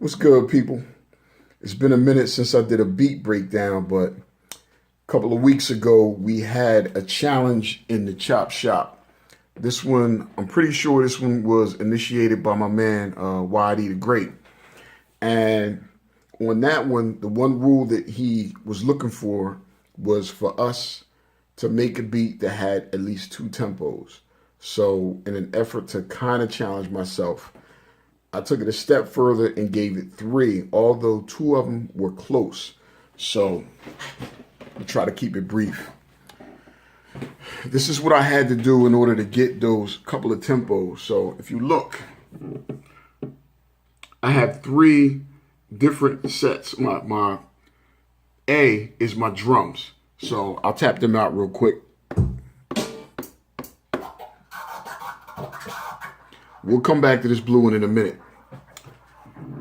What's good, people? It's been a minute since I did a beat breakdown, but a couple of weeks ago we had a challenge in the chop shop. This one, I'm pretty sure this one was initiated by my man YD the Great. And on that one, the one rule that he was looking for was for us to make a beat that had at least two tempos. So in an effort to kind of challenge myself, I took it a step further and gave it three, although two of them were close. So I'll try to keep it brief. This is what I had to do in order to get those couple of tempos. So if you look, I have three different sets. My A is my drums. So I'll tap them out real quick. We'll come back to this blue one in a minute.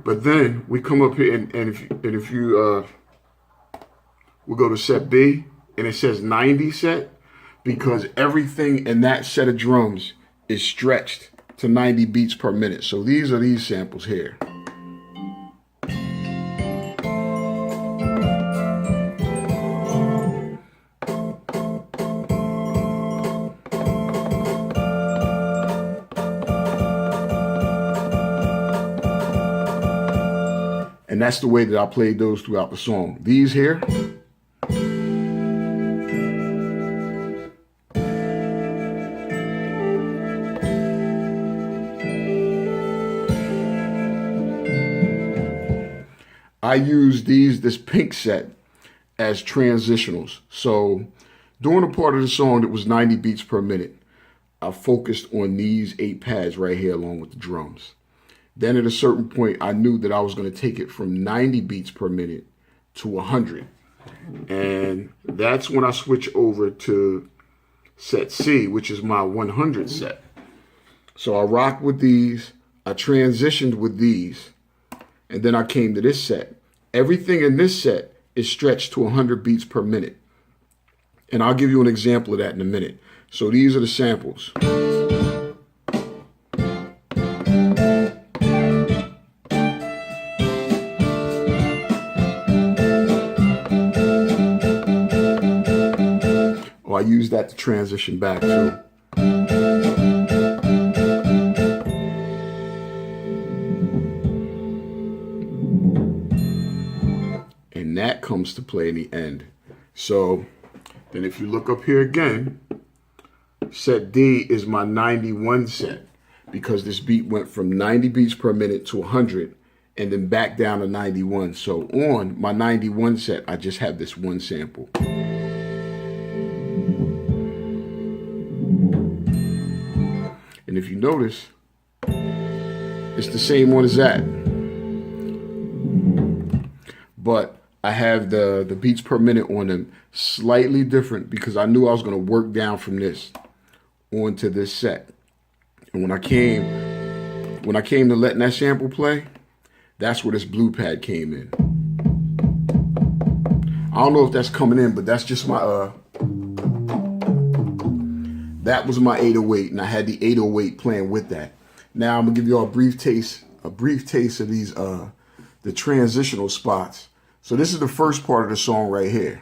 But then we come up here and if you we'll go to set B and it says 90 set because everything in that set of drums is stretched to 90 beats per minute. So these are these samples here. And that's the way that I played those throughout the song. These here, I use this pink set as transitionals. So during a part of the song that was 90 beats per minute, I focused on these 8 pads right here along with the drums. Then at a certain point, I knew that I was going to take it from 90 beats per minute to 100. And that's when I switch over to set C, which is my 100 set. So I rock with these, I transitioned with these, and then I came to this set. Everything in this set is stretched to 100 beats per minute. And I'll give you an example of that in a minute. So these are the samples. I use that to transition back to. And that comes to play in the end. So then if you look up here again, set D is my 91 set because this beat went from 90 beats per minute to 100 and then back down to 91. So on my 91 set, I just have this one sample. And if you notice, it's the same one as that. But I have the beats per minute on them slightly different because I knew I was going to work down from this onto this set. And when I came to letting that sample play, that's where this blue pad came in. I don't know if that's coming in, but that's just my that was my 808, and I had the 808 playing with that. Now I'm gonna give you all a brief taste of these the transitional spots. So this is the first part of the song right here.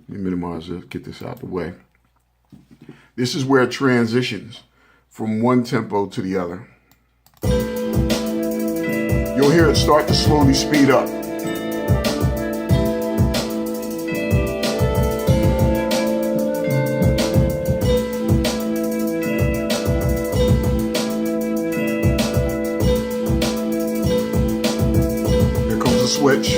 Let me minimize this, get this out the way. This is where it transitions from one tempo to the other. You'll hear it start to slowly speed up. Here comes the switch.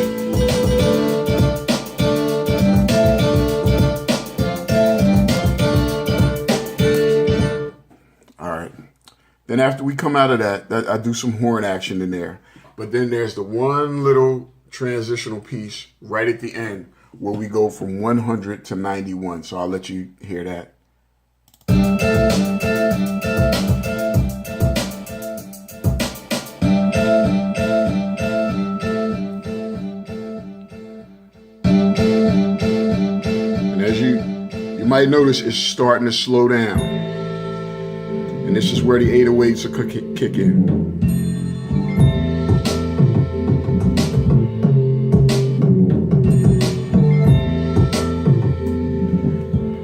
Then after we come out of that, I do some horn action in there. But then there's the one little transitional piece right at the end where we go from 100 to 91. So I'll let you hear that. might notice it's starting to slow down. And this is where the 808s are kick in.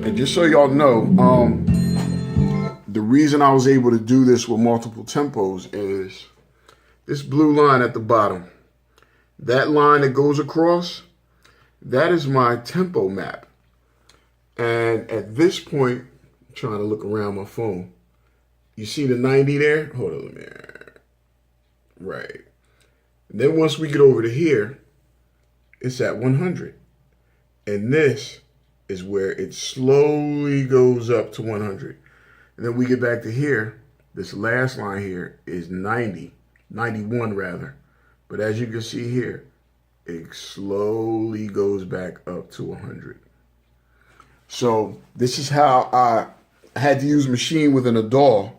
And just so y'all know, the reason I was able to do this with multiple tempos is this blue line at the bottom. That line that goes across, that is my tempo map. And at this point, I'm trying to look around my phone. You see the 90 there? Hold on a minute. Right. And then once we get over to here, it's at 100. And this is where it slowly goes up to 100. And then we get back to here. This last line here is 90, 91 rather. But as you can see here, it slowly goes back up to 100. So this is how I had to use Maschine within a DAW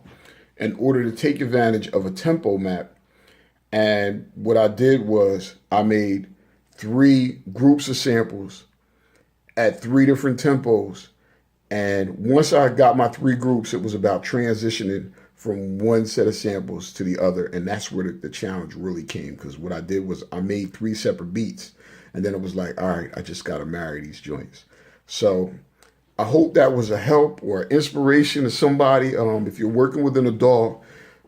in order to take advantage of a tempo map. And what I did was I made 3 groups of samples at 3 different tempos. And once I got my 3 groups, it was about transitioning from one set of samples to the other. And that's where the challenge really came, because what I did was I made 3 separate beats. And then it was like, all right, I just got to marry these joints. So I hope that was a help or inspiration to somebody. If you're working within a DAW,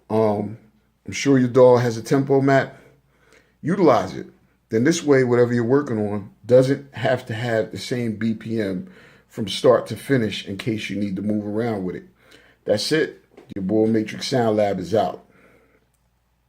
I'm sure your DAW has a tempo map. Utilize it. Then this way, whatever you're working on doesn't have to have the same BPM from start to finish in case you need to move around with it. That's it. Your boy Matrix Sound Lab is out.